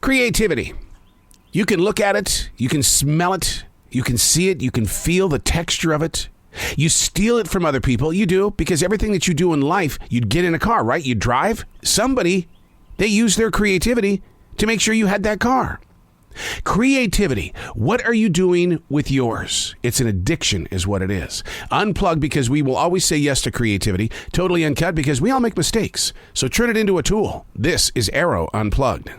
Creativity. You can look at it, you can smell it, you can see it, you can feel the texture of it. You steal it from other people. You do, because everything that you do in life, you'd get in a car, right? You drive. Somebody, they use their creativity to make sure you had that car. Creativity. What are you doing with yours? It's an addiction is what it is. Unplugged, because we will always say yes to creativity. Totally Uncut, because we all make mistakes. So turn it into a tool. This is Arroe Unplugged.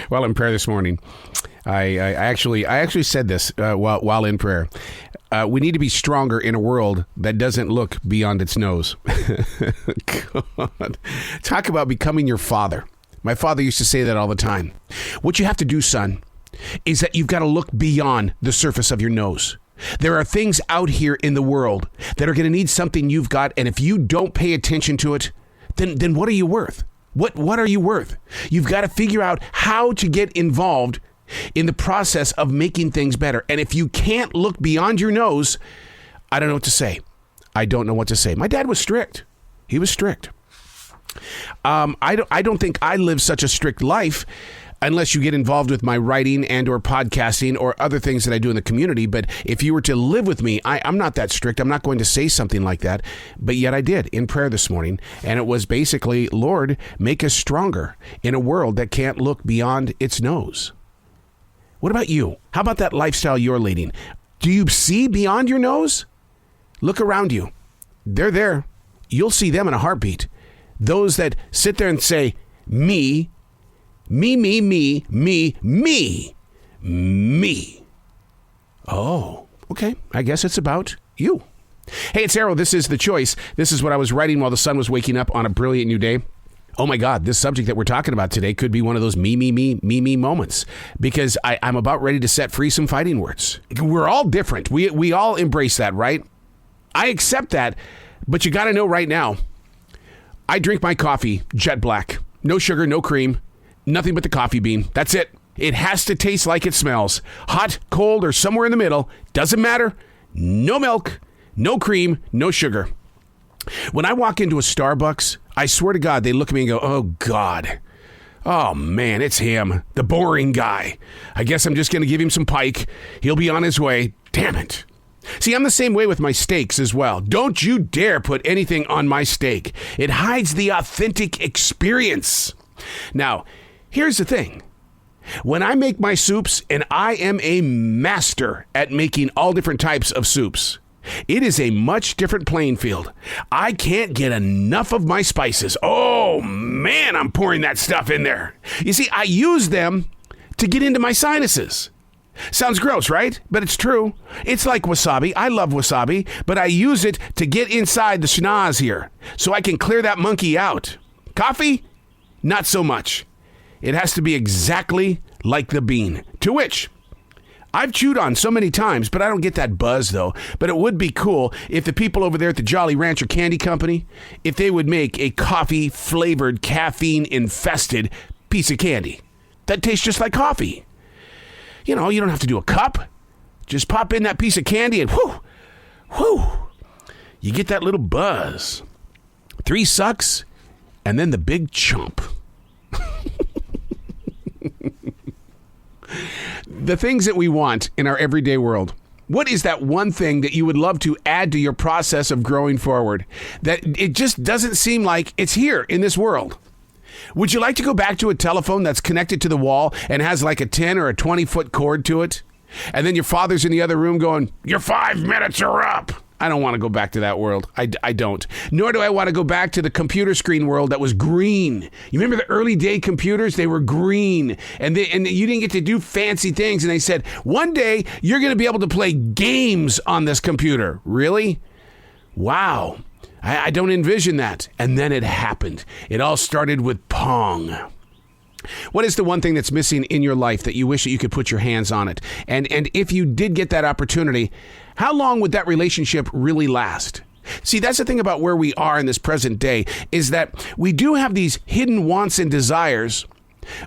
While in prayer this morning, I actually said this while in prayer. We need to be stronger in a world that doesn't look beyond its nose. God. Talk about becoming your father. My father used to say that all the time. What you have to do, son, is that you've got to look beyond the surface of your nose. There are things out here in the world that are going to need something you've got, and if you don't pay attention to it, then what are you worth? What are you worth? You've got to figure out how to get involved in the process of making things better. And if you can't look beyond your nose, I don't know what to say. I don't know what to say. My dad was strict. He was strict. I don't think I live such a strict life unless you get involved with my writing and or podcasting or other things that I do in the community. But if you were to live with me, I'm not that strict. I'm not going to say something like that. But yet I did in prayer this morning. And it was basically, Lord, make us stronger in a world that can't look beyond its nose. What about you? How about that lifestyle you're leading? Do you see beyond your nose? Look around you. They're there. You'll see them in a heartbeat. Those that sit there and say, me. Oh, okay. I guess it's about you. Hey, it's Arroe. This is The Choice. This is what I was writing while the sun was waking up on a brilliant new day. Oh my God, this subject that we're talking about today could be one of those me moments, because I'm about ready to set free some fighting words. We're all different. We all embrace that, right? I accept that, but you got to know right now, I drink my coffee jet black. No sugar, no cream, nothing but the coffee bean. That's it. It has to taste like it smells. Hot, cold, or somewhere in the middle. Doesn't matter. No milk, no cream, no sugar. When I walk into a Starbucks, I swear to God, they look at me and go, oh, God. Oh, man, it's him. The boring guy. I guess I'm just going to give him some pike. He'll be on his way. Damn it. See, I'm the same way with my steaks as well. Don't you dare put anything on my steak. It hides the authentic experience. Now, here's the thing. When I make my soups, and I am a master at making all different types of soups, it is a much different playing field. I can't get enough of my spices. Oh, man, I'm pouring that stuff in there. You see, I use them to get into my sinuses. Sounds gross, right? But it's true. It's like wasabi. I love wasabi, but I use it to get inside the schnoz here so I can clear that monkey out. Coffee? Not so much. It has to be exactly like the bean, to which I've chewed on so many times, but I don't get that buzz, though. But it would be cool if the people over there at the Jolly Rancher Candy Company, if they would make a coffee-flavored, caffeine-infested piece of candy that tastes just like coffee. You know, you don't have to do a cup. Just pop in that piece of candy and whoo, you get that little buzz. 3 sucks, and then the big chomp. The things that we want in our everyday world. What is that one thing that you would love to add to your process of growing forward? That it just doesn't seem like it's here in this world. Would you like to go back to a telephone that's connected to the wall and has like a 10 or a 20-foot cord to it? And then your father's in the other room going, your 5 minutes are up. I don't want to go back to that world. I don't. Nor do I want to go back to the computer screen world that was green. You remember the early day computers? They were green. And you didn't get to do fancy things. And they said, one day you're going to be able to play games on this computer. Really? Wow. I don't envision that. And then it happened. It all started with Pong. What is the one thing that's missing in your life that you wish that you could put your hands on it? And if you did get that opportunity, how long would that relationship really last? See, that's the thing about where we are in this present day, is that we do have these hidden wants and desires,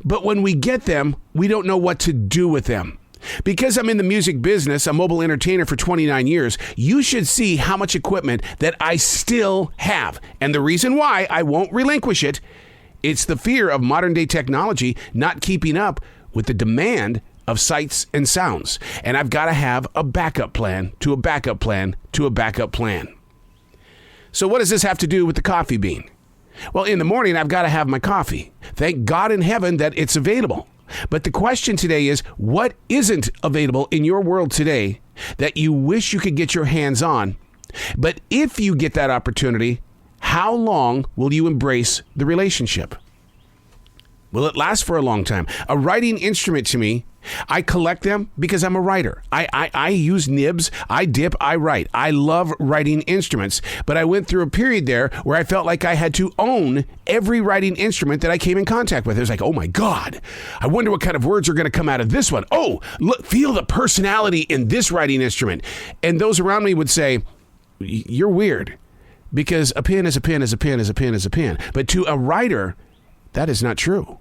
but when we get them, we don't know what to do with them. Because I'm in the music business, a mobile entertainer for 29 years, you should see how much equipment that I still have. And the reason why I won't relinquish it It's the fear of modern day technology not keeping up with the demand of sights and sounds. And I've got to have a backup plan to a backup plan to a backup plan. So what does this have to do with the coffee bean? Well, in the morning, I've got to have my coffee. Thank God in heaven that it's available. But the question today is, what isn't available in your world today that you wish you could get your hands on? But if you get that opportunity, how long will you embrace the relationship? Will it last for a long time? A writing instrument to me, I collect them because I'm a writer. I use nibs, I dip, I write. I love writing instruments, but I went through a period there where I felt like I had to own every writing instrument that I came in contact with. It was like, oh my God, I wonder what kind of words are going to come out of this one. Oh, look, feel the personality in this writing instrument. And those around me would say, you're weird, because a pen is a pen is a pen is a pen is a pen. But to a writer, that is not true.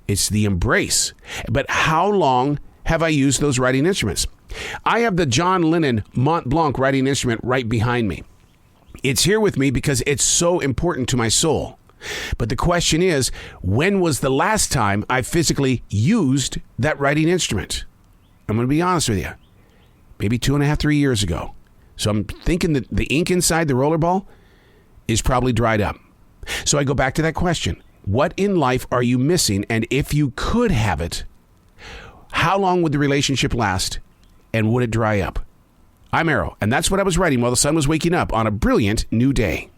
It's the embrace. But how long have I used those writing instruments? I have the John Lennon Mont Blanc writing instrument right behind me. It's here with me because it's so important to my soul. But the question is, when was the last time I physically used that writing instrument? I'm going to be honest with you. Maybe 2.5, 3 years ago. So I'm thinking that the ink inside the rollerball is probably dried up. So I go back to that question. What in life are you missing? And if you could have it, how long would the relationship last? And would it dry up? I'm Arroe, and that's what I was writing while the sun was waking up on a brilliant new day.